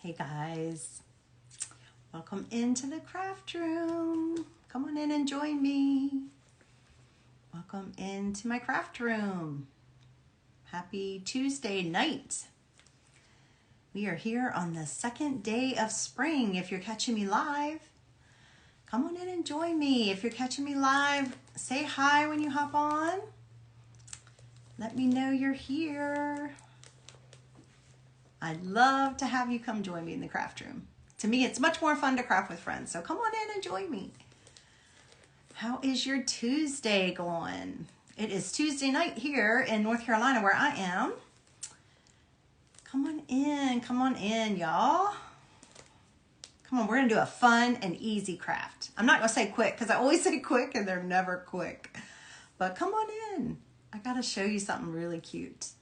Hey guys, welcome into the craft room. Come on in and join me. Welcome into my craft room. Happy Tuesday night. We are here on the second day of spring. If you're catching me live, come on in and join me. If you're catching me live, say hi when you hop on. Let me know you're here. I'd love to have you come join me in the craft room. To me, it's much more fun to craft with friends, so come on in and join me. How is your Tuesday going? It is Tuesday night here in North Carolina where I am. Come on in, y'all. Come on, we're gonna do a fun and easy craft. I'm not gonna say quick because I always say quick and they're never quick. But come on in. I gotta show you something really cute.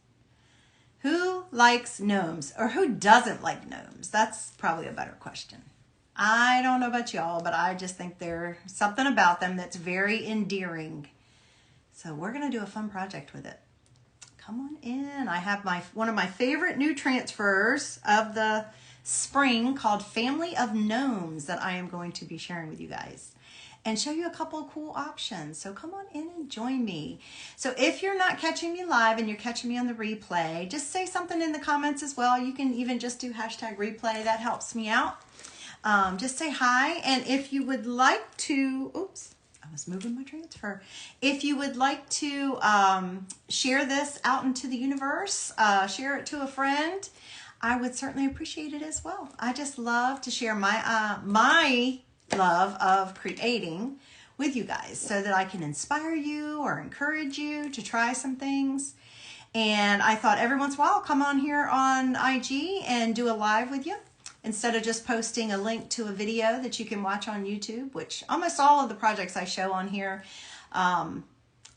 Who likes gnomes or who doesn't like gnomes? That's probably a better question. I don't know about y'all, but I just think there's something about them that's very endearing. So we're going to do a fun project with it. Come on in. I have one of my favorite new transfers of the spring called Family of Gnomes that I am going to be sharing with you guys and show you a couple of cool options. So come on in and join me. So if you're not catching me live and you're catching me on the replay, just say something in the comments as well. You can even just do #replay. That helps me out. Just say hi. And if you would like to, oops, I was moving my transfer. If you would like to share this out into the universe, share it to a friend, I would certainly appreciate it as well. I just love to share my love of creating with you guys so that I can inspire you or encourage you to try some things. And I thought every once in a while I'll come on here on IG and do a live with you instead of just posting a link to a video that you can watch on YouTube, which almost all of the projects I show on here,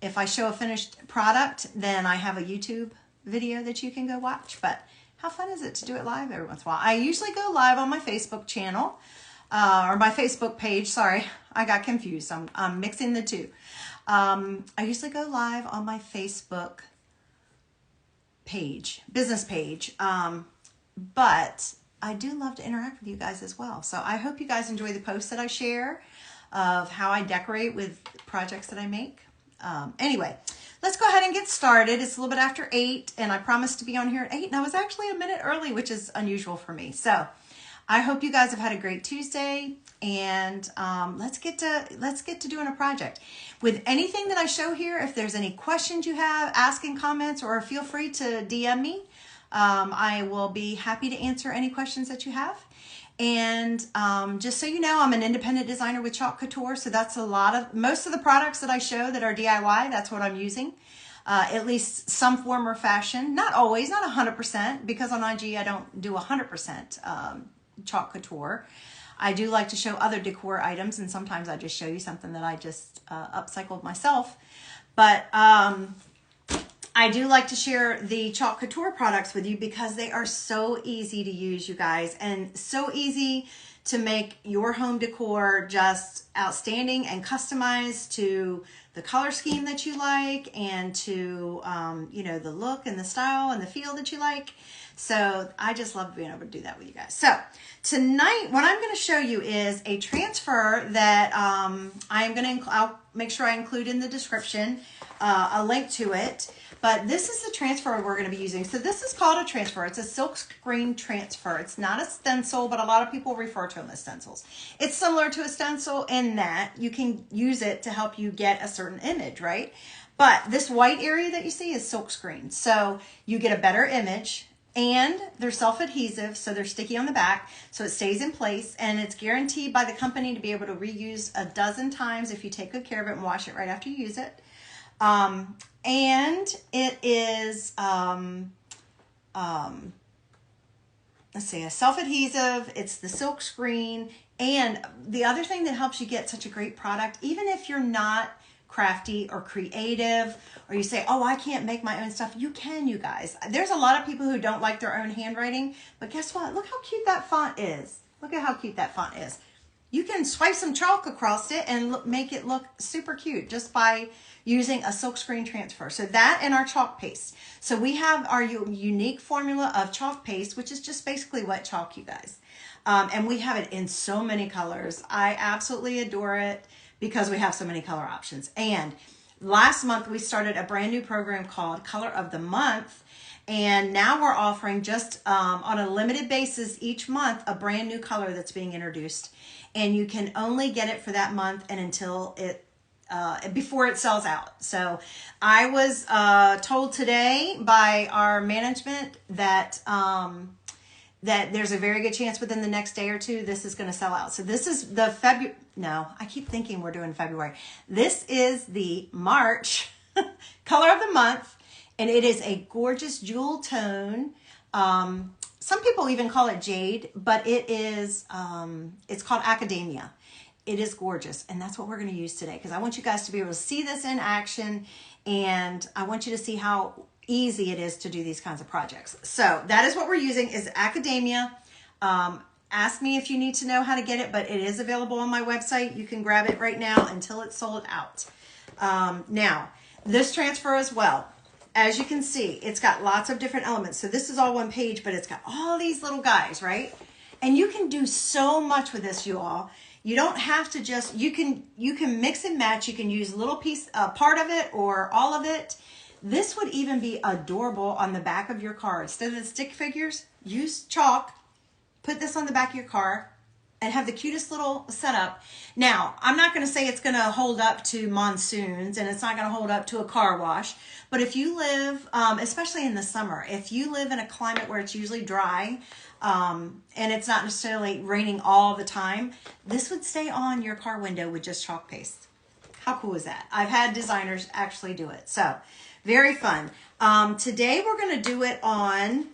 if I show a finished product, then I have a YouTube video that you can go watch. But how fun is it to do it live every once in a while? I usually go live on my Facebook channel. Or my Facebook page, sorry, I got confused. I'm mixing the two. I usually go live on my Facebook page, business page, but I do love to interact with you guys as well. So I hope you guys enjoy the posts that I share of how I decorate with projects that I make. Anyway, let's go ahead and get started. It's a little bit after 8, and I promised to be on here at 8, and I was actually a minute early, which is unusual for me. So I hope you guys have had a great Tuesday, and let's get to doing a project. With anything that I show here, if there's any questions you have, ask in comments, or feel free to DM me. I will be happy to answer any questions that you have. And just so you know, I'm an independent designer with Chalk Couture, so that's most of the products that I show that are DIY, that's what I'm using. At least some form or fashion. Not always, not 100%, because on IG I don't do 100% Chalk Couture. I do like to show other decor items, and sometimes I just show you something that I just upcycled myself. But I do like to share the Chalk Couture products with you because they are so easy to use, you guys, and so easy to make your home decor just outstanding and customized to the color scheme that you like and to the look and the style and the feel that you like. So I just love being able to do that with you guys. So tonight, what I'm going to show you is a transfer that I'll make sure I include in the description a link to it. But this is the transfer we're going to be using. So this is called a transfer. It's a silk screen transfer. It's not a stencil, but a lot of people refer to them as stencils. It's similar to a stencil in that you can use it to help you get a certain image, right? But this white area that you see is silk screen. So you get a better image. And they're self-adhesive, so they're sticky on the back, so it stays in place, and it's guaranteed by the company to be able to reuse a dozen times if you take good care of it and wash it right after you use it. And it is, let's see, a self-adhesive, it's the silk screen, and the other thing that helps you get such a great product, even if you're not crafty or creative, or you say, oh, I can't make my own stuff. You can, you guys. There's a lot of people who don't like their own handwriting, but guess what? Look how cute that font is. Look at how cute that font is. you can swipe some chalk across it and make it look super cute just by using a silkscreen transfer. So that and our chalk paste. So we have our unique formula of chalk paste, which is just basically wet chalk, you guys. And we have it in so many colors. I absolutely adore it because we have so many color options. And last month we started a brand new program called Color of the Month. And now we're offering just on a limited basis each month a brand new color that's being introduced. And you can only get it for that month and until it before it sells out. So I was told today by our management that that there's a very good chance within the next day or two this is going to sell out. So this is the February. No, I keep thinking we're doing February. This is the March color of the month, and it is a gorgeous jewel tone. Some people even call it jade, but it is it's called Academia. It is gorgeous, and that's what we're going to use today because I want you guys to be able to see this in action, and I want you to see how easy it is to do these kinds of projects. So that is what we're using is Academia. Ask me if you need to know how to get it, but it is available on my website. You can grab it right now until it's sold out. Now, this transfer as well. As you can see, it's got lots of different elements. So this is all one page, but it's got all these little guys, right? And you can do so much with this, you all. You don't have to just, you can mix and match. You can use a little piece, part of it or all of it. This would even be adorable on the back of your car. Instead of the stick figures, use chalk, put this on the back of your car, and have the cutest little setup. Now, I'm not going to say it's going to hold up to monsoons, and it's not going to hold up to a car wash, but if you live, especially in the summer, if you live in a climate where it's usually dry, and it's not necessarily raining all the time, this would stay on your car window with just chalk paste. How cool is that? I've had designers actually do it. So, very fun. Today we're going to do it on,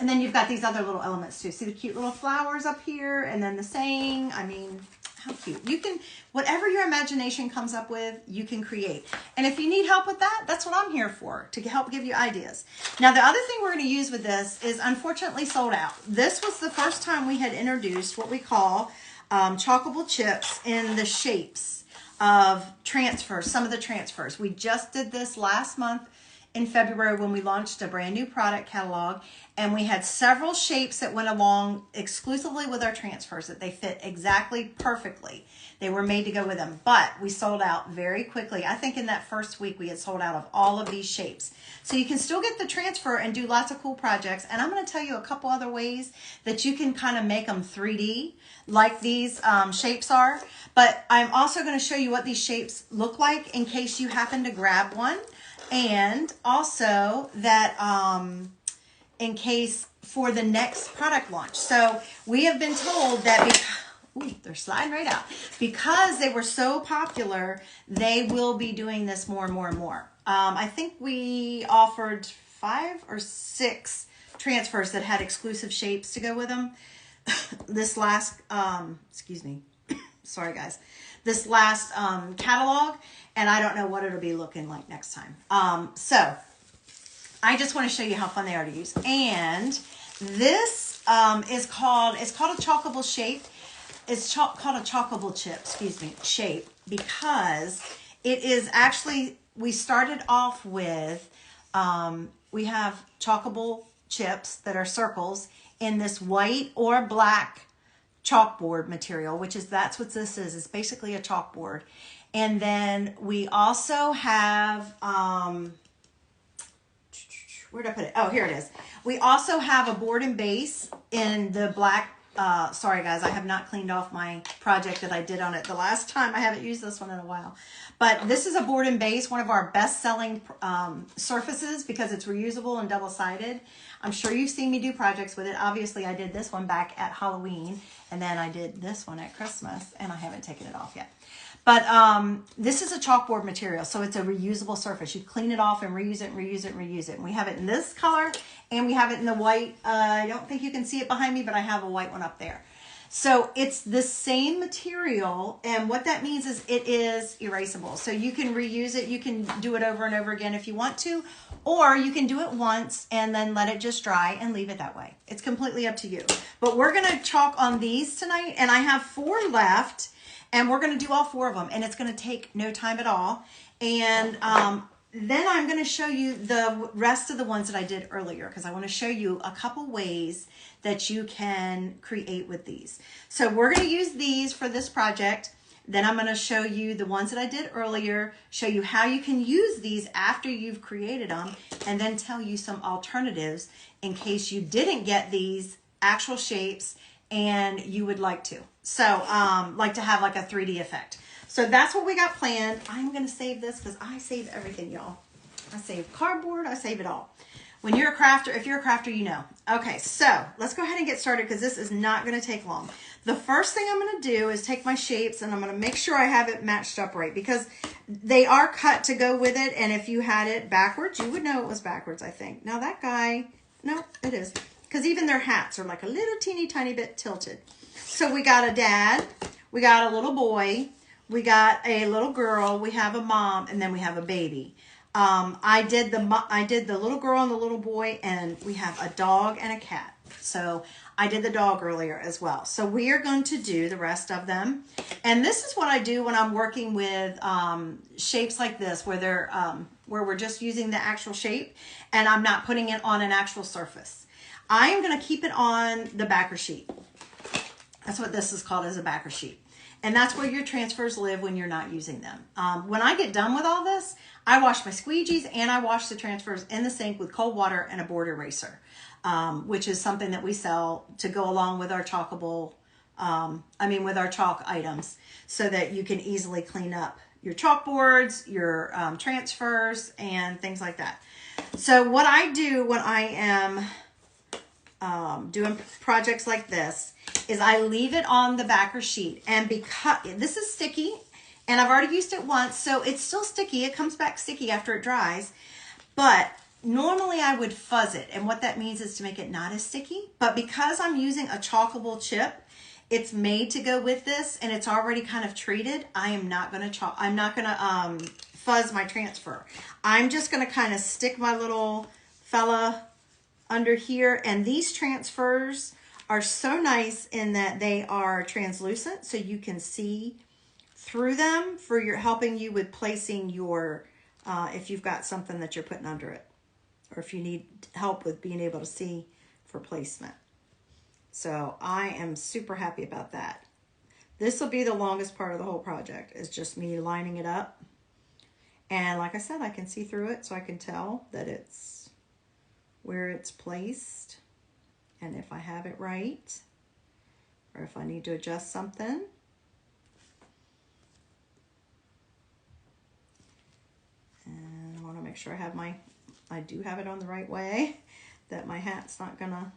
and then you've got these other little elements too. See the cute little flowers up here and then the saying. I mean, how cute. You can, whatever your imagination comes up with, you can create. And if you need help with that, that's what I'm here for, to help give you ideas. Now, the other thing we're going to use with this is unfortunately sold out. This was the first time we had introduced what we call chalkable chips in the shapes of transfers, some of the transfers. We just did this last month in February when we launched a brand new product catalog, and we had several shapes that went along exclusively with our transfers that they fit exactly perfectly. They were made to go with them, but we sold out very quickly. I think in that first week we had sold out of all of these shapes. So you can still get the transfer and do lots of cool projects, and I'm going to tell you a couple other ways that you can kind of make them 3D like these shapes are, but I'm also going to show you what these shapes look like in case you happen to grab one. And also that in case for the next product launch. So we have been told that they're sliding right out. Because they were so popular, they will be doing this more and more and more. I think we offered 5 or 6 transfers that had exclusive shapes to go with them. This last, excuse me, sorry guys. This last catalog, and I don't know what it'll be looking like next time. So I just want to show you how fun they are to use. And this is called, it's called a chalkable shape. It's called a chalkable chip, excuse me, shape, because it is actually, we started off with, we have chalkable chips that are circles in this white or black chalkboard material, which is, that's what this is. It's basically a chalkboard. And then we also have, where did I put it? Oh, here it is. We also have a board and base in the black, sorry guys, I have not cleaned off my project that I did on it the last time. I haven't used this one in a while. But this is a board and base, one of our best-selling surfaces because it's reusable and double-sided. I'm sure you've seen me do projects with it. Obviously, I did this one back at Halloween, and then I did this one at Christmas, and I haven't taken it off yet. But this is a chalkboard material, so it's a reusable surface. You clean it off and reuse it, and reuse it, and reuse it. And we have it in this color, and we have it in the white. I don't think you can see it behind me, but I have a white one up there. So it's the same material, and what that means is it is erasable. So you can reuse it, you can do it over and over again if you want to, or you can do it once and then let it just dry and leave it that way. It's completely up to you. But we're gonna chalk on these tonight, and I have 4 left, and we're gonna do all 4 of them, and it's gonna take no time at all. And then I'm going to show you the rest of the ones that I did earlier, because I want to show you a couple ways that you can create with these. So we're going to use these for this project. Then I'm going to show you the ones that I did earlier, show you how you can use these after you've created them, and then tell you some alternatives in case you didn't get these actual shapes and you would like to. So like to have like a 3D effect. So that's what we got planned. I'm going to save this because I save everything, y'all. I save cardboard. I save it all. When you're a crafter, if you're a crafter, you know. Okay, so let's go ahead and get started because this is not going to take long. The first thing I'm going to do is take my shapes and I'm going to make sure I have it matched up right because they are cut to go with it. And if you had it backwards, you would know it was backwards, I think. Now that guy, no, it is. Because even their hats are like a little teeny tiny bit tilted. So we got a dad, we got a little boy, we got a little girl, we have a mom, and then we have a baby. I did the little girl and the little boy, and we have a dog and a cat. So I did the dog earlier as well. So we are going to do the rest of them. And this is what I do when I'm working with shapes like this, where they're where we're just using the actual shape and I'm not putting it on an actual surface. I am going to keep it on the backer sheet. That's what this is called, as a backer sheet. And that's where your transfers live when you're not using them. When I get done with all this, I wash my squeegees and I wash the transfers in the sink with cold water and a board eraser, which is something that we sell to go along with our chalkable, with our chalk items, so that you can easily clean up your chalkboards, your transfers, and things like that. So what I do when I am doing projects like this is I leave it on the backer sheet, and because this is sticky and I've already used it once, so it's still sticky. It comes back sticky after it dries, but normally I would fuzz it, and what that means is to make it not as sticky. But because I'm using a chalkable chip, it's made to go with this and it's already kind of treated, I'm not going to fuzz my transfer. I'm just going to kind of stick my little fella under here, and these transfers are so nice in that they are translucent, so you can see through them for your helping you with placing your if you've got something that you're putting under it, or if you need help with being able to see for placement. So I am super happy about that. This will be the longest part of the whole project, is just me lining it up. And like I said, I can see through it, so I can tell that it's where it's placed, and if I have it right, or if I need to adjust something. And I want to make sure I do have it on the right way, that my hat's not gonna,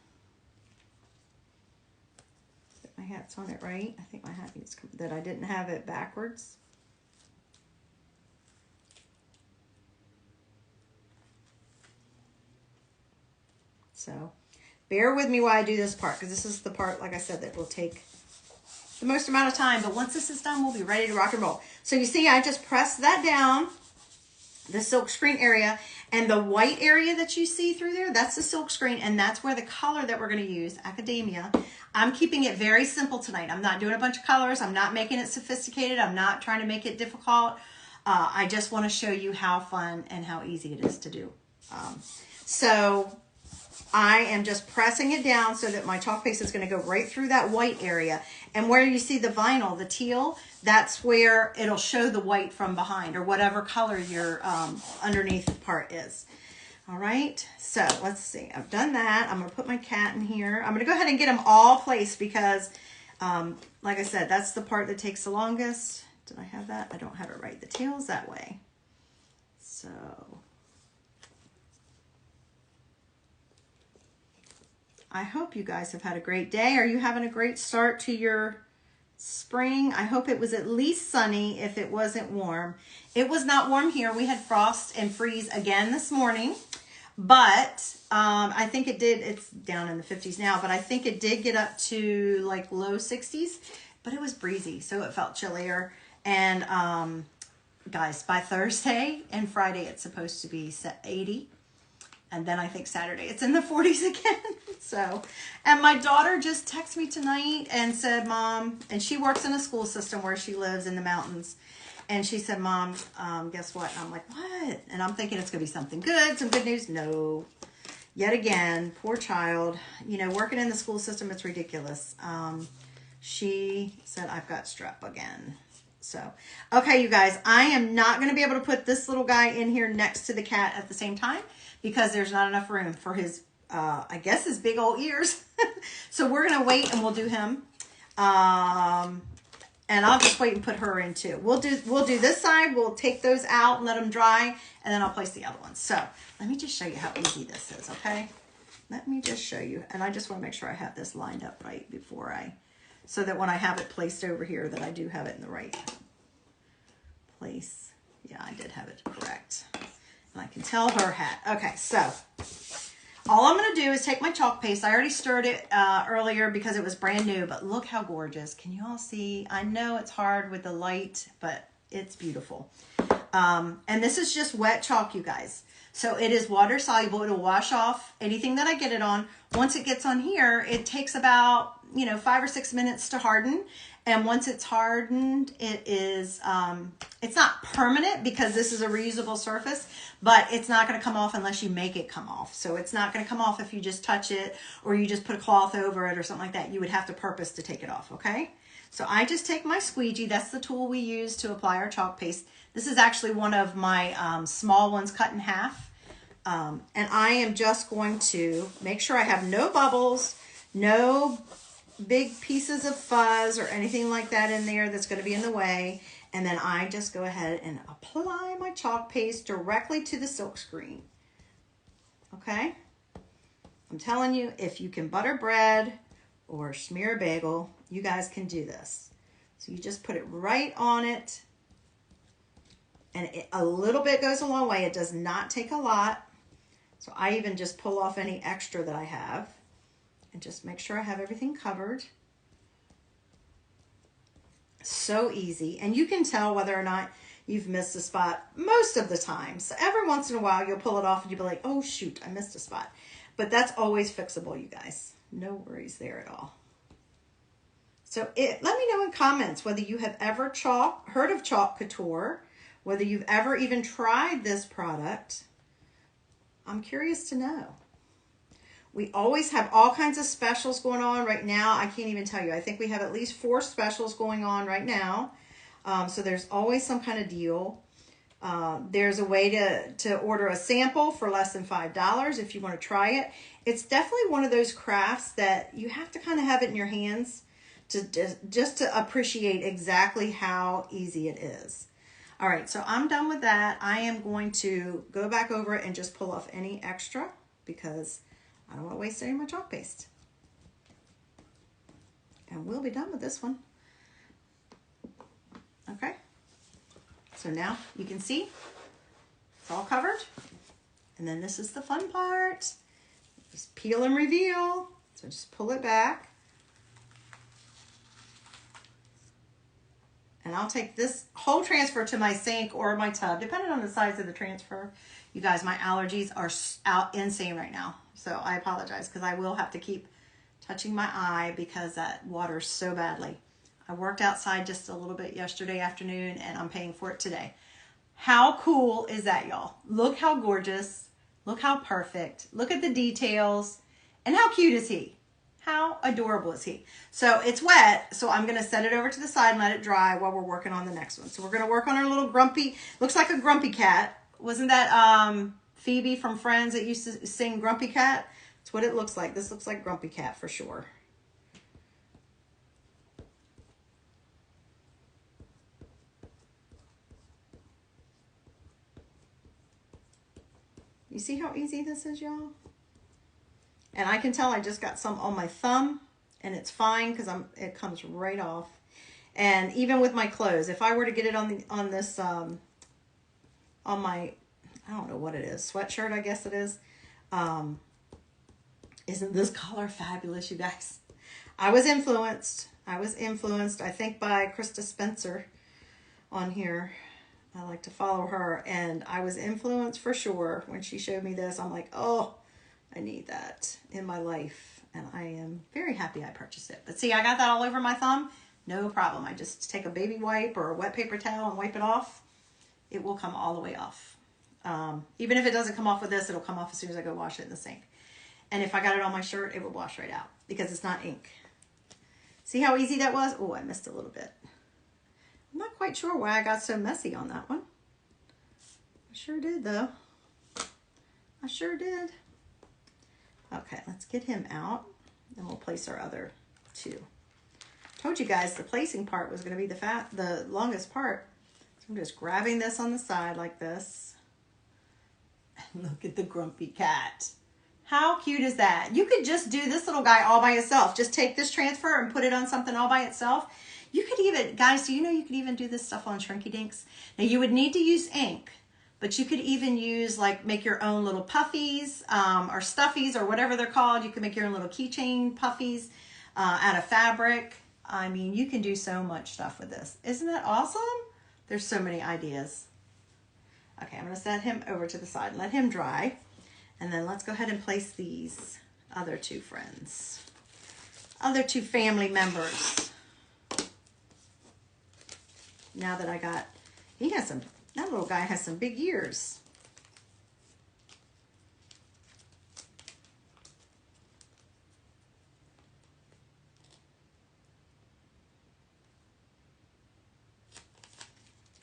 that my hat's on it right. I think my hat needs, that I didn't have it backwards. So bear with me while I do this part, because this is the part, like I said, that will take the most amount of time. But once this is done, we'll be ready to rock and roll. So you see, I just pressed that down, the silk screen area, and the white area that you see through there, that's the silk screen, and that's where the color that we're going to use, Academia. I'm keeping it very simple tonight. I'm not doing a bunch of colors. I'm not making it sophisticated. I'm not trying to make it difficult. I just want to show you how fun and how easy it is to do. So I am just pressing it down so that my chalk paste is going to go right through that white area. And where you see the vinyl, the teal, that's where it'll show the white from behind, or whatever color your underneath part is. All right, so let's see. I've done that. I'm going to put my cat in here. I'm going to go ahead and get them all placed because, like I said, that's the part that takes the longest. Did I have that? I don't have it right. The tail's that way. So I hope you guys have had a great day. Are you having a great start to your spring? I hope it was at least sunny if it wasn't warm. It was not warm here. We had frost and freeze again this morning. But I think it did, it's down in the 50s now, but I think it did get up to like low 60s, but it was breezy, so it felt chillier. And guys, by Thursday and Friday, it's supposed to be 80. And then I think Saturday it's in the 40s again. So, and my daughter just texted me tonight and said, Mom, and she works in a school system where she lives in the mountains. And she said, Mom, guess what? And I'm like, what? And I'm thinking it's going to be something good, some good news. No. Yet again, poor child. You know, working in the school system, it's ridiculous. She said, I've got strep again. So, okay, you guys, I am not going to be able to put this little guy in here next to the cat at the same time because there's not enough room for his, I guess, his big old ears. So we're going to wait and we'll do him. And I'll just wait and put her in too. We'll do this side. We'll take those out and let them dry, and then I'll place the other ones. So let me just show you how easy this is, okay? Let me just show you. And I just want to make sure I have this lined up right before so that when I have it placed over here that I do have it in the right place. Yeah, I did have it correct. And I can tell her hat. Okay, so all I'm going to do is take my chalk paste. I already stirred it earlier because it was brand new, but look how gorgeous. Can you all see? I know it's hard with the light, but it's beautiful. And this is just wet chalk, you guys. So it is water soluble. It'll wash off anything that I get it on. Once it gets on here, it takes about, 5 or 6 minutes to harden. And once it's hardened, it is, it's not permanent because this is a reusable surface, but it's not going to come off unless you make it come off. So it's not going to come off if you just touch it or you just put a cloth over it or something like that. You would have to purpose to take it off, okay? So I just take my squeegee. That's the tool we use to apply our chalk paste. This is actually one of my small ones cut in half. And I am just going to make sure I have no bubbles, no big pieces of fuzz or anything like that in there that's going to be in the way. And then I just go ahead and apply my chalk paste directly to the silk screen. Okay? I'm telling you, if you can butter bread or smear a bagel, you guys can do this. So you just put it right on it. And a little bit goes a long way. It does not take a lot. So I even just pull off any extra that I have. And just make sure I have everything covered. So easy. And you can tell whether or not you've missed a spot most of the time. So every once in a while, you'll pull it off and you'll be like, oh, shoot, I missed a spot. But that's always fixable, you guys. No worries there at all. So let me know in comments whether you have ever heard of Chalk Couture, whether you've ever even tried this product. I'm curious to know. We always have all kinds of specials going on right now. I can't even tell you. I think we have at least 4 specials going on right now. So there's always some kind of deal. There's a way to order a sample for less than $5 if you want to try it. It's definitely one of those crafts that you have to kind of have it in your hands to just to appreciate exactly how easy it is. All right, so I'm done with that. I am going to go back over it and just pull off any extra because I don't want to waste any of my chalk paste. And we'll be done with this one. Okay. So now you can see it's all covered. And then this is the fun part. Just peel and reveal. So just pull it back. And I'll take this whole transfer to my sink or my tub, depending on the size of the transfer. You guys, my allergies are out insane right now. So I apologize because I will have to keep touching my eye because that waters so badly. I worked outside just a little bit yesterday afternoon and I'm paying for it today. How cool is that, y'all? Look how gorgeous. Look how perfect. Look at the details. And how cute is he? How adorable is he? So it's wet, so I'm going to set it over to the side and let it dry while we're working on the next one. So we're going to work on our little grumpy, looks like a grumpy cat. Wasn't that Phoebe from Friends that used to sing Grumpy Cat? That's what it looks like. This looks like Grumpy Cat for sure. You see how easy this is, y'all? And I can tell I just got some on my thumb, and it's fine because it comes right off. And even with my clothes, if I were to get it on my, I don't know what it is, sweatshirt, I guess it is. Isn't this color fabulous, you guys? I was influenced. I think, by Krista Spencer on here. I like to follow her, and I was influenced for sure when she showed me this. I'm like, oh, I need that in my life, and I am very happy I purchased it. But see, I got that all over my thumb. No problem. I just take a baby wipe or a wet paper towel and wipe it off. It will come all the way off. Even if it doesn't come off with this, it'll come off as soon as I go wash it in the sink. And if I got it on my shirt, it would wash right out because it's not ink. See how easy that was? Oh, I missed a little bit. I'm not quite sure why I got so messy on that one. I sure did, though. I sure did. Okay, let's get him out. Then we'll place our other two. Told you guys the placing part was going to be the longest part. So I'm just grabbing this on the side like this. And look at the grumpy cat. How cute is that? You could just do this little guy all by itself. Just take this transfer and put it on something all by itself. You could even, guys, do you know you could even do this stuff on Shrinky Dinks? Now, you would need to use ink, but you could even use, like, make your own little puffies or stuffies or whatever they're called. You could make your own little keychain puffies out of fabric. I mean, you can do so much stuff with this. Isn't that awesome? There's so many ideas. Okay, I'm going to set him over to the side and let him dry. And then let's go ahead and place these other two friends. Other two family members. Now that I got, that little guy has some big ears.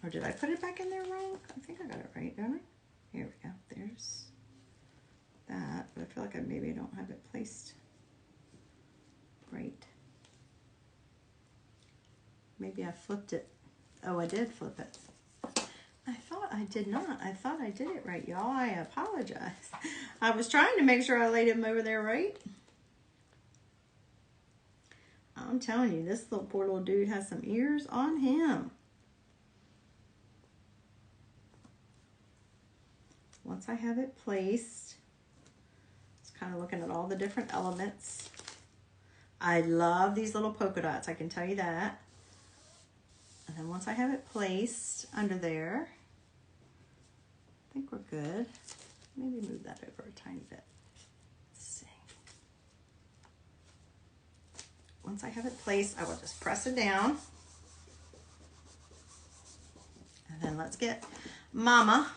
Or did I put it back in there wrong? I think I got it right, don't I? Here we go. There's that. But I feel like maybe I don't have it placed right. Maybe I flipped it. Oh, I did flip it. I thought I did not. I thought I did it right, y'all. I apologize. I was trying to make sure I laid him over there right. I'm telling you, this little poor little dude has some ears on him. Once I have it placed, just kind of looking at all the different elements. I love these little polka dots, I can tell you that. And then once I have it placed under there, I think we're good. Maybe move that over a tiny bit. Let's see. Once I have it placed, I will just press it down. And then let's get Mama.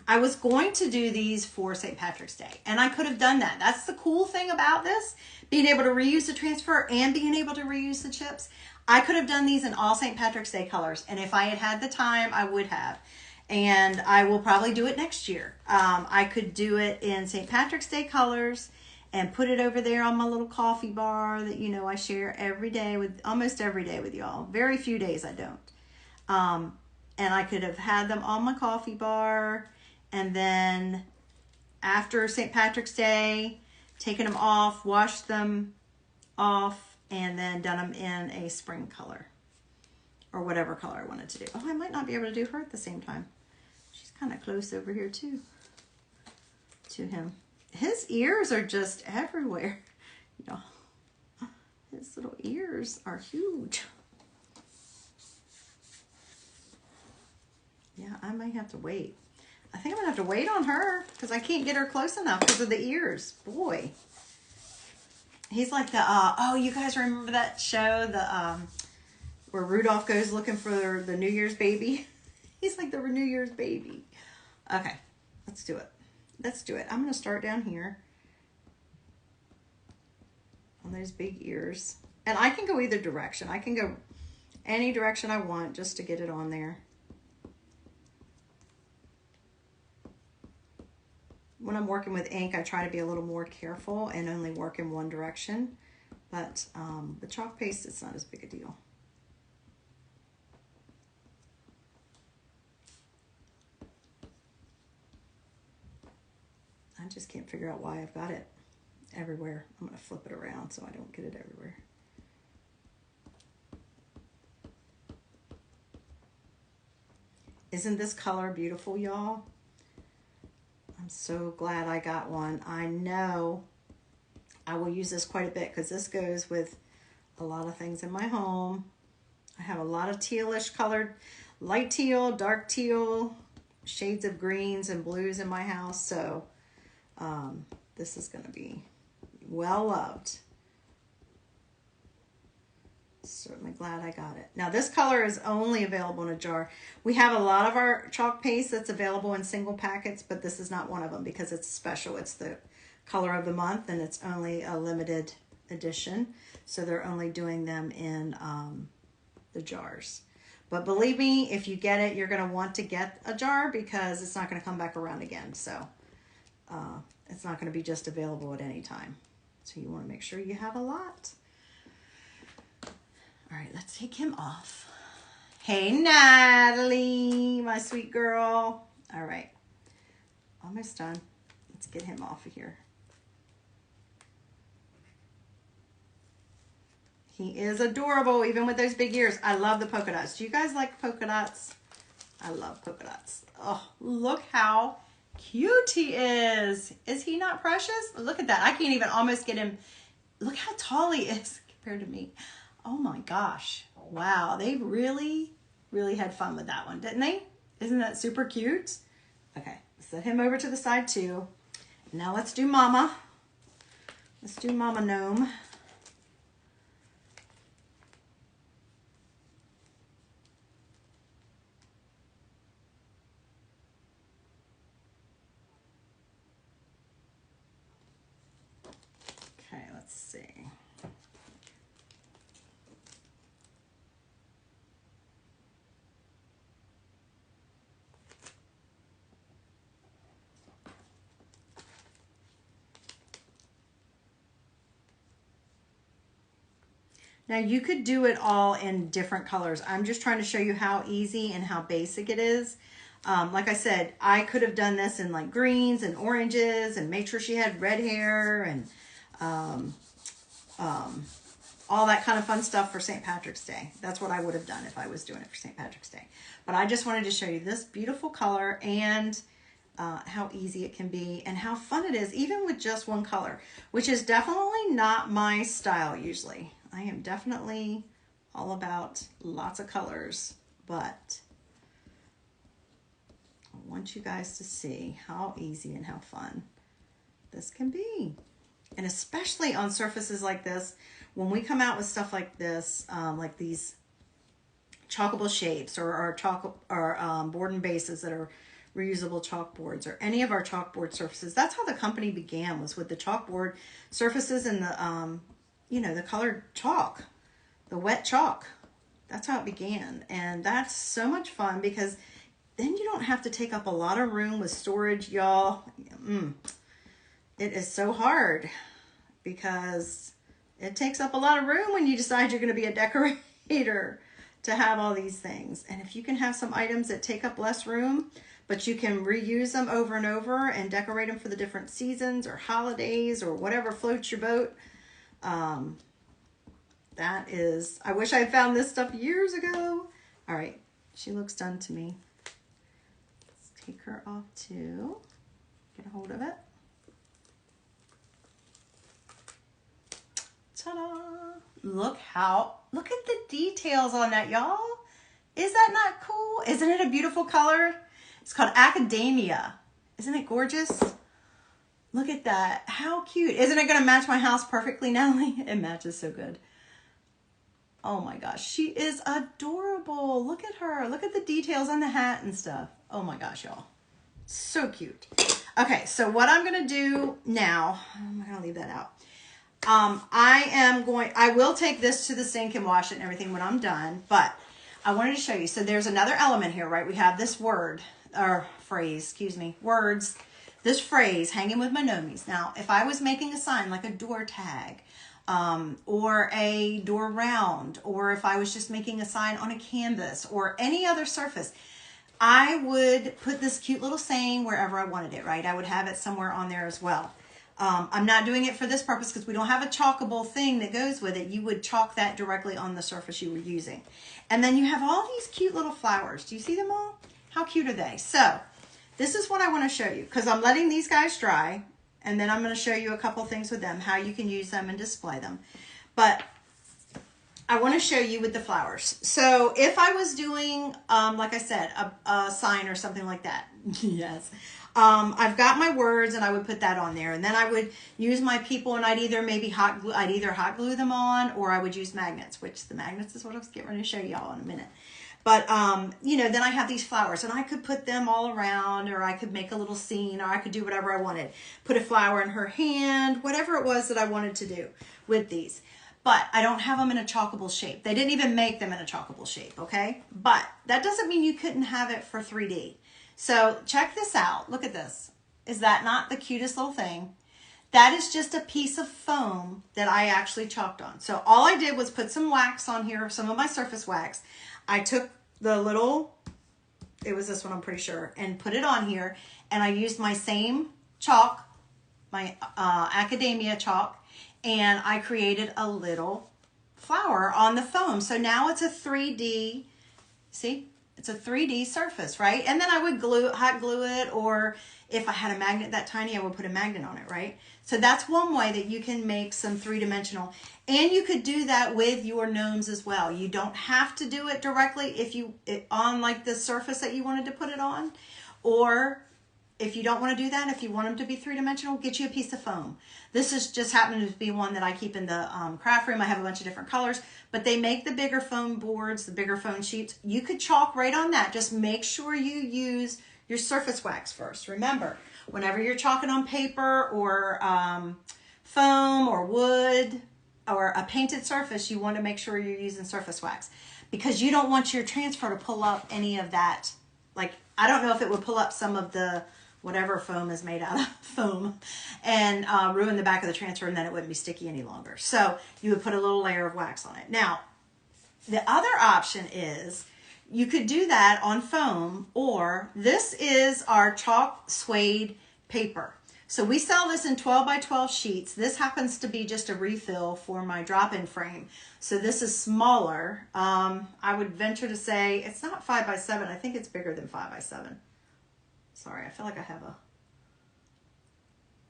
I was going to do these for St. Patrick's Day, and I could have done that. That's the cool thing about this, being able to reuse the transfer and being able to reuse the chips. I could have done these in all St. Patrick's Day colors, and if I had had the time, I would have. And I will probably do it next year. I could do it in St. Patrick's Day colors and put it over there on my little coffee bar that, you know, I share every day with, almost every day with y'all. Very few days I don't. And I could have had them on my coffee bar, and then after St. Patrick's Day, taken them off, washed them off, and then done them in a spring color or whatever color I wanted to do. Oh, I might not be able to do her at the same time. She's kind of close over here too to him. His ears are just everywhere. You know, his little ears are huge. Yeah, I might have to wait. I think I'm gonna have to wait on her because I can't get her close enough because of the ears. Boy. He's like the, oh, you guys remember that show, the where Rudolph goes looking for the New Year's baby? He's like the New Year's baby. Okay, let's do it. Let's do it. I'm going to start down here on those big ears. And I can go either direction. I can go any direction I want just to get it on there. When I'm working with ink, I try to be a little more careful and only work in one direction. But the chalk paste, it's not as big a deal. I just can't figure out why I've got it everywhere. I'm going to flip it around so I don't get it everywhere. Isn't this color beautiful, y'all? I'm so glad I got one. I know I will use this quite a bit because this goes with a lot of things in my home. I have a lot of tealish colored, light teal, dark teal, shades of greens and blues in my house. So this is going to be well loved. Certainly glad I got it. Now this color is only available in a jar. We have a lot of our chalk paste that's available in single packets, but this is not one of them because it's special. It's the color of the month and it's only a limited edition. So they're only doing them in the jars. But believe me, if you get it, you're going to want to get a jar because it's not going to come back around again. So it's not going to be just available at any time. So you want to make sure you have a lot. All right, let's take him off. Hey, Natalie, my sweet girl. All right, almost done. Let's get him off of here. He is adorable, even with those big ears. I love the polka dots. Do you guys like polka dots? I love polka dots. Oh, look how cute he is. Is he not precious? Look at that. I can't even almost get him. Look how tall he is compared to me. Oh my gosh. Wow. They really, really had fun with that one, didn't they? Isn't that super cute? Okay. Set him over to the side too. Now let's do Mama. Let's do Mama Gnome. Okay, let's see. Now you could do it all in different colors. I'm just trying to show you how easy and how basic it is. Like I said, I could have done this in like greens and oranges and made sure she had red hair and all that kind of fun stuff for St. Patrick's Day. That's what I would have done if I was doing it for St. Patrick's Day. But I just wanted to show you this beautiful color and how easy it can be and how fun it is, even with just one color, which is definitely not my style usually. I am definitely all about lots of colors, but I want you guys to see how easy and how fun this can be. And especially on surfaces like this, when we come out with stuff like this, like these chalkable shapes or board and bases that are reusable chalkboards or any of our chalkboard surfaces. That's how the company began, was with the chalkboard surfaces and the, the colored chalk, the wet chalk. That's how it began. And that's so much fun because then you don't have to take up a lot of room with storage, y'all. It is so hard because it takes up a lot of room when you decide you're going to be a decorator to have all these things. And if you can have some items that take up less room, but you can reuse them over and over and decorate them for the different seasons or holidays or whatever floats your boat. That is, I wish I had found this stuff years ago. All right, she looks done to me. Let's take her off too. Get a hold of it. Ta-da! Look at the details on that, y'all. Is that not cool? Isn't it a beautiful color? It's called Academia. Isn't it gorgeous? Look at that. How cute. Isn't it going to match my house perfectly, Natalie? It matches so good. Oh my gosh. She is adorable. Look at her. Look at the details on the hat and stuff. Oh my gosh, y'all. So cute. Okay, so what I'm going to do now, I'm going to leave that out. I will take this to the sink and wash it and everything when I'm done, but I wanted to show you. So there's another element here, right? We have this words, this phrase, hanging with my Gnomies. Now, if I was making a sign like a door tag, or a door round, or if I was just making a sign on a canvas or any other surface, I would put this cute little saying wherever I wanted it, right? I would have it somewhere on there as well. I'm not doing it for this purpose because we don't have a chalkable thing that goes with it. You would chalk that directly on the surface you were using. And then you have all these cute little flowers. Do you see them all? How cute are they? So this is what I want to show you, because I'm letting these guys dry, and then I'm going to show you a couple things with them, how you can use them and display them. But I want to show you with the flowers. So if I was doing, like I said, a sign or something like that, yes, I've got my words and I would put that on there, and then I would use my people, and I'd either hot glue them on, or I would use magnets, which the magnets is what I was getting ready to show y'all in a minute. But, you know, then I have these flowers, and I could put them all around, or I could make a little scene, or I could do whatever I wanted. Put a flower in her hand, whatever it was that I wanted to do with these. But I don't have them in a chalkable shape. They didn't even make them in a chalkable shape, okay? But that doesn't mean you couldn't have it for 3D. So check this out. Look at this. Is that not the cutest little thing? That is just a piece of foam that I actually chalked on. So all I did was put some wax on here, some of my surface wax. I took the little, it was this one I'm pretty sure, and put it on here. And I used my same chalk, my academia chalk, and I created a little flower on the foam. So now it's a 3D, see? It's a 3D surface, right? And then I would hot glue it, or if I had a magnet that tiny, I would put a magnet on it, right? So that's one way that you can make some three-dimensional. And you could do that with your gnomes as well. You don't have to do it directly on like the surface that you wanted to put it on. Or if you don't want to do that, if you want them to be three-dimensional, get you a piece of foam. This is just happened to be one that I keep in the craft room. I have a bunch of different colors, but they make the bigger foam boards, the bigger foam sheets. You could chalk right on that. Just make sure you use your surface wax first. Remember, whenever you're chalking on paper or foam or wood or a painted surface, you want to make sure you're using surface wax, because you don't want your transfer to pull up any of that. Like, I don't know if it would pull up some of the whatever foam is made out of foam and ruin the back of the transfer, and then it wouldn't be sticky any longer. So you would put a little layer of wax on it. Now, the other option is you could do that on foam, or this is our chalk suede paper. So we sell this in 12 by 12 sheets. This happens to be just a refill for my drop-in frame. So this is smaller. I would venture to say it's not 5 by 7. I think it's bigger than 5 by 7. Sorry, I feel like I have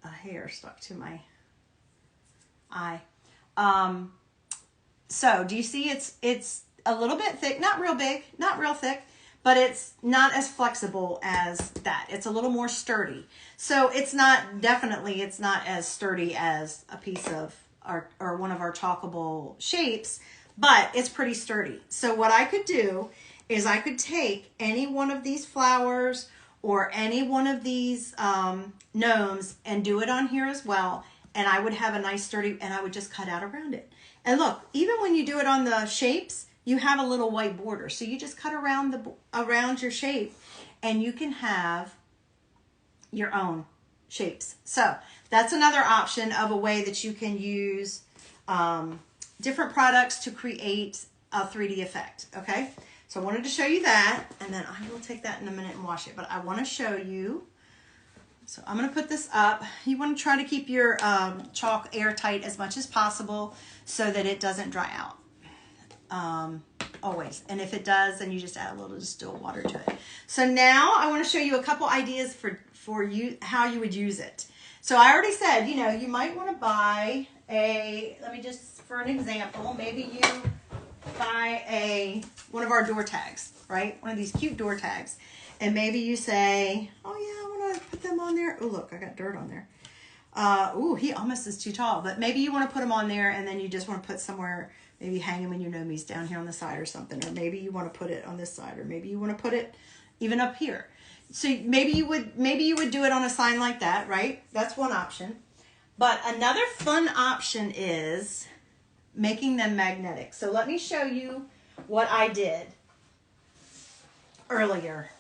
a hair stuck to my eye. So do you see it's a little bit thick, not real big, not real thick, but it's not as flexible as that. It's a little more sturdy. So it's not as sturdy as a piece of or one of our chalkable shapes, but it's pretty sturdy. So what I could do is I could take any one of these flowers or any one of these gnomes and do it on here as well. And I would have a nice sturdy, and I would just cut out around it. And look, even when you do it on the shapes, you have a little white border. So you just cut around your shape, and you can have your own shapes. So that's another option of a way that you can use different products to create a 3D effect, okay? So I wanted to show you that, and then I will take that in a minute and wash it. But I want to show you. So I'm going to put this up. You want to try to keep your chalk airtight as much as possible so that it doesn't dry out. Always. And if it does, then you just add a little distilled water to it. So now I want to show you a couple ideas for you, how you would use it. So I already said, you know, you might want to buy let me just, for an example, maybe you buy one of our door tags, right? One of these cute door tags. And maybe you say, oh yeah, I want to put them on there. Oh, look, I got dirt on there. Ooh, he almost is too tall. But maybe you want to put them on there, and then you just want to put somewhere, maybe hang them in your Gnomies down here on the side or something. Or maybe you want to put it on this side, or maybe you want to put it even up here. So maybe you would do it on a sign like that, right? That's one option. But another fun option is making them magnetic. So let me show you what I did earlier.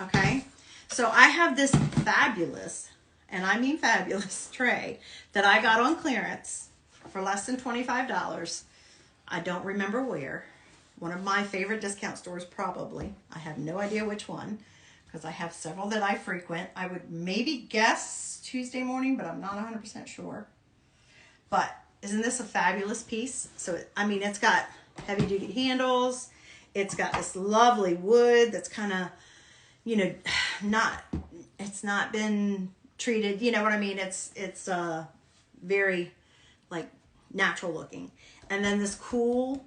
Okay, so I have this fabulous, and I mean fabulous, tray that I got on clearance for less than $25. I don't remember where. One of my favorite discount stores, probably. I have no idea which one, because I have several that I frequent. I would maybe guess Tuesday Morning, but I'm not 100% sure. But isn't this a fabulous piece? So, it's got heavy-duty handles. It's got this lovely wood that's kind of, it's not been treated, you know what I mean? It's very like natural looking. And then this cool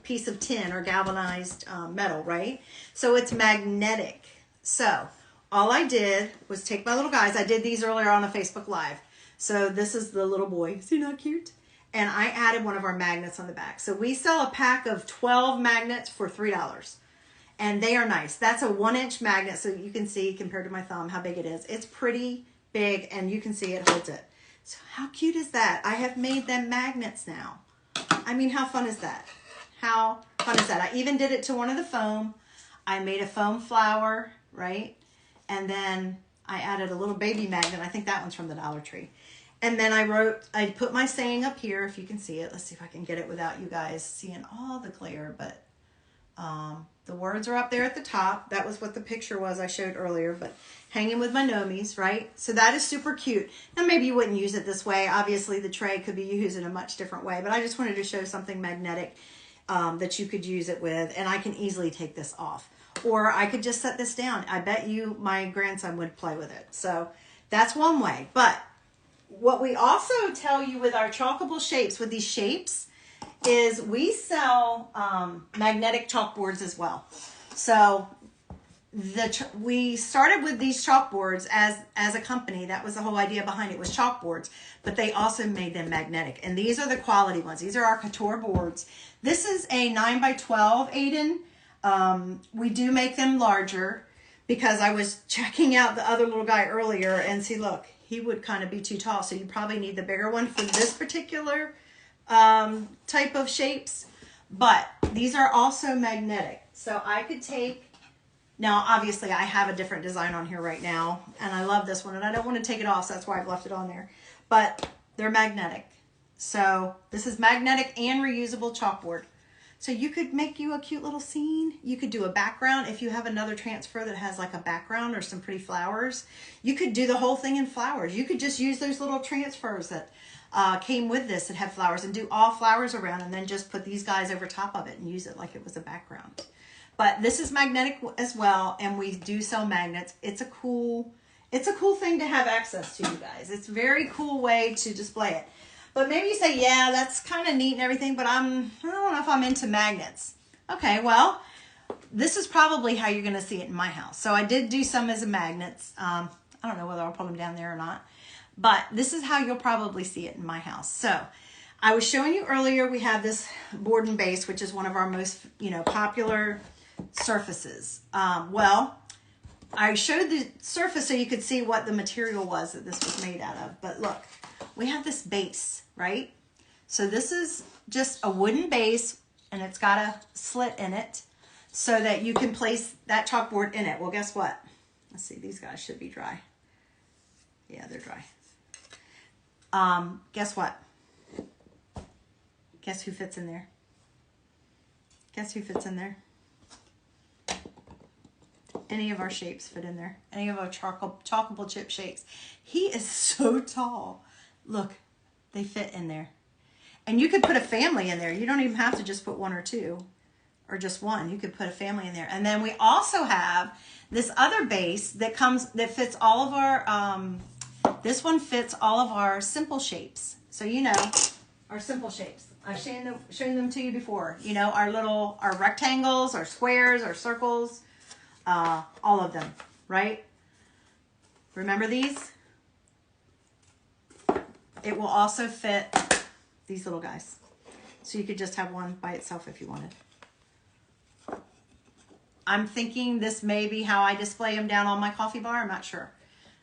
piece of tin or galvanized metal, right? So it's magnetic. So all I did was take my little guys. I did these earlier on a Facebook Live. So this is the little boy. Is he not cute? And I added one of our magnets on the back. So we sell a pack of 12 magnets for $3. And they are nice. That's a 1-inch magnet, so you can see compared to my thumb how big it is. It's pretty big, and you can see it holds it. So how cute is that? I have made them magnets now. I mean, how fun is that? How fun is that? I even did it to one of the foam. I made a foam flower, right? And then I added a little baby magnet. I think that one's from the Dollar Tree. And then I put my saying up here, if you can see it. Let's see if I can get it without you guys seeing all the glare, but the words are up there at the top. That was what the picture was I showed earlier, but hanging with my Gnomies, right? So that is super cute. Now maybe you wouldn't use it this way. Obviously the tray could be used in a much different way, but I just wanted to show something magnetic that you could use it with, and I can easily take this off. Or I could just set this down. I bet you my grandson would play with it. So that's one way. But what we also tell you with our chalkable shapes, with these shapes, is we sell magnetic chalkboards as well. So we started with these chalkboards as a company. That was the whole idea behind it, was chalkboards, but they also made them magnetic. And these are the quality ones. These are our couture boards. This is a 9x12, Aiden. We do make them larger because I was checking out the other little guy earlier, and see, look, he would kind of be too tall. So you probably need the bigger one for this particular type of shapes, but these are also magnetic. So I could take, now obviously I have a different design on here right now, and I love this one, and I don't want to take it off, so that's why I've left it on there, but they're magnetic. So this is magnetic and reusable chalkboard. So you could make you a cute little scene. You could do a background. If you have another transfer that has like a background or some pretty flowers, you could do the whole thing in flowers. You could just use those little transfers that came with this that had flowers, and do all flowers around, and then just put these guys over top of it and use it like it was a background. But this is magnetic as well, and we do sell magnets. It's a cool thing to have access to, you guys. It's a very cool way to display it. But maybe you say, yeah, that's kind of neat and everything, but I don't know if I'm into magnets. Okay, well, this is probably how you're going to see it in my house. So I did do some as a magnets. I don't know whether I'll put them down there or not. But this is how you'll probably see it in my house. So I was showing you earlier, we have this board and base, which is one of our most, popular surfaces. Well, I showed the surface so you could see what the material was that this was made out of. But look, we have this base, right? So this is just a wooden base, and it's got a slit in it so that you can place that chalkboard in it. Well, guess what? Let's see, these guys should be dry. Yeah, they're dry. Guess what? Guess who fits in there? Guess who fits in there? Any of our shapes fit in there. Any of our chalkable chip shapes. He is so tall. Look, they fit in there. And you could put a family in there. You don't even have to just put one or two, or just one. You could put a family in there. And then we also have this other base that fits all of our, this one fits all of our simple shapes. So our simple shapes. I've shown them to you before. Our rectangles, our squares, our circles, all of them, right? Remember these? It will also fit these little guys. So you could just have one by itself if you wanted. I'm thinking this may be how I display them down on my coffee bar. I'm not sure.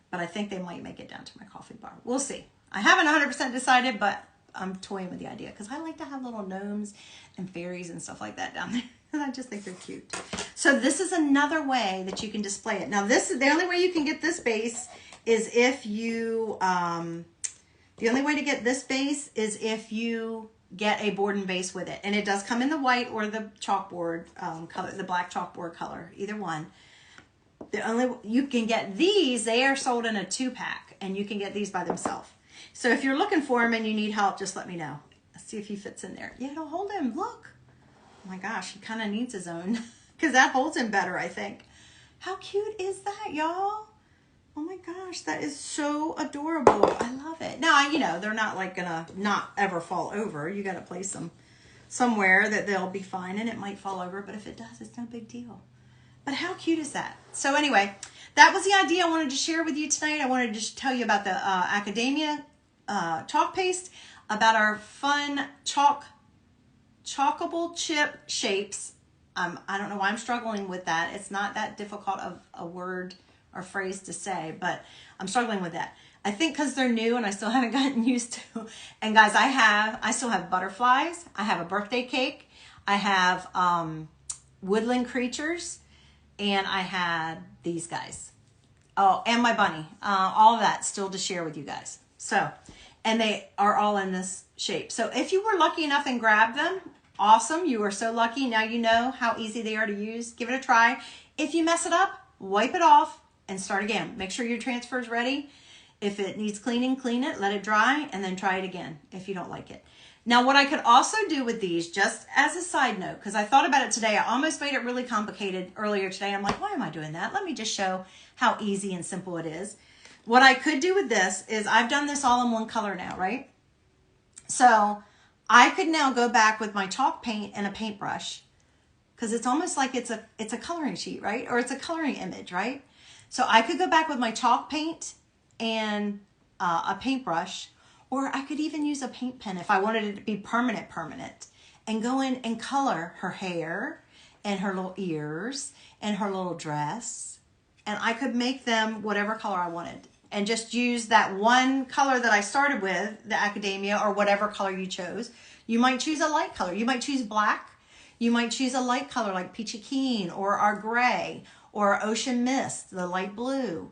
But I think they might make it down to my coffee bar. We'll see. I haven't 100% decided, but I'm toying with the idea because I like to have little gnomes and fairies and stuff like that down there. And I just think they're cute. So this is another way that you can display it. Now the only way you can get this base is if you, the only way to get this base is if you get a board and base with it. And it does come in the white or the chalkboard color, the black chalkboard color, either one. You can get these, they are sold in a 2-pack, and you can get these by themselves. So if you're looking for them and you need help, just let me know. Let's see if he fits in there. Yeah, it'll hold him, look. Oh my gosh, he kind of needs his own because that holds him better, I think. How cute is that, y'all? Oh my gosh, that is so adorable. I love it. Now, you know, they're not like gonna not ever fall over. You gotta place them somewhere that they'll be fine, and it might fall over, but if it does, it's no big deal. But how cute is that? So anyway, that was the idea I wanted to share with you tonight. I wanted to just tell you about the Academia chalk paste, about our fun chalkable chip shapes. I don't know why I'm struggling with that. It's not that difficult of a word or phrase to say, but I'm struggling with that. I think because they're new and I still haven't gotten used to. And guys, I still have butterflies. I have a birthday cake. I have woodland creatures, and I had these guys. Oh, and my bunny. All of that still to share with you guys. So, and they are all in this shape. So if you were lucky enough and grabbed them, awesome. You are so lucky. Now you know how easy they are to use. Give it a try. If you mess it up, wipe it off and start again. Make sure your transfer is ready. If it needs cleaning, clean it, let it dry, and then try it again if you don't like it. Now, what I could also do with these, just as a side note, because I thought about it today, I almost made it really complicated earlier today. I'm like, why am I doing that? Let me just show how easy and simple it is. What I could do with this is I've done this all in one color now, right? So I could now go back with my chalk paint and a paintbrush, because it's almost like it's a coloring sheet, right? Or it's a coloring image, right? So I could go back with my chalk paint and a paintbrush, or I could even use a paint pen if I wanted it to be permanent, and go in and color her hair and her little ears and her little dress. And I could make them whatever color I wanted and just use that one color that I started with, the Academia, or whatever color you chose. You might choose a light color. You might choose black. You might choose a light color like Peachy Keen or our gray or Ocean Mist, the light blue.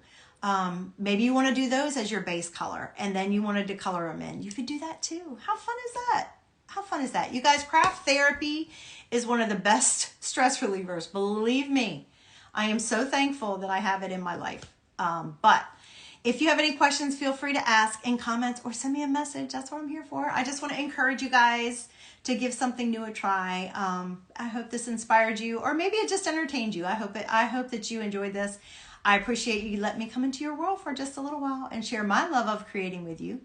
Maybe you want to do those as your base color, and then you wanted to color them in. You could do that too. How fun is that? How fun is that? You guys, craft therapy is one of the best stress relievers. Believe me, I am so thankful that I have it in my life. But if you have any questions, feel free to ask in comments or send me a message. That's what I'm here for. I just want to encourage you guys to give something new a try. I hope this inspired you, or maybe it just entertained you. I hope that you enjoyed this. I appreciate you letting me come into your world for just a little while and share my love of creating with you.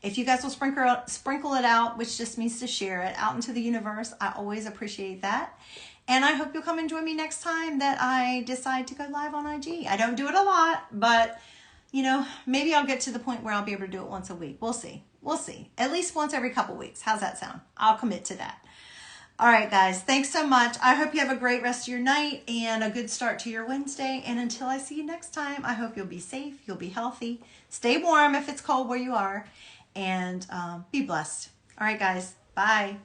If you guys will sprinkle it out, which just means to share it out into the universe, I always appreciate that. And I hope you'll come and join me next time that I decide to go live on IG. I don't do it a lot, but you know, maybe I'll get to the point where I'll be able to do it once a week. We'll see. We'll see. At least once every couple weeks. How's that sound? I'll commit to that. All right, guys. Thanks so much. I hope you have a great rest of your night and a good start to your Wednesday. And until I see you next time, I hope you'll be safe, you'll be healthy, stay warm if it's cold where you are, and be blessed. All right, guys. Bye.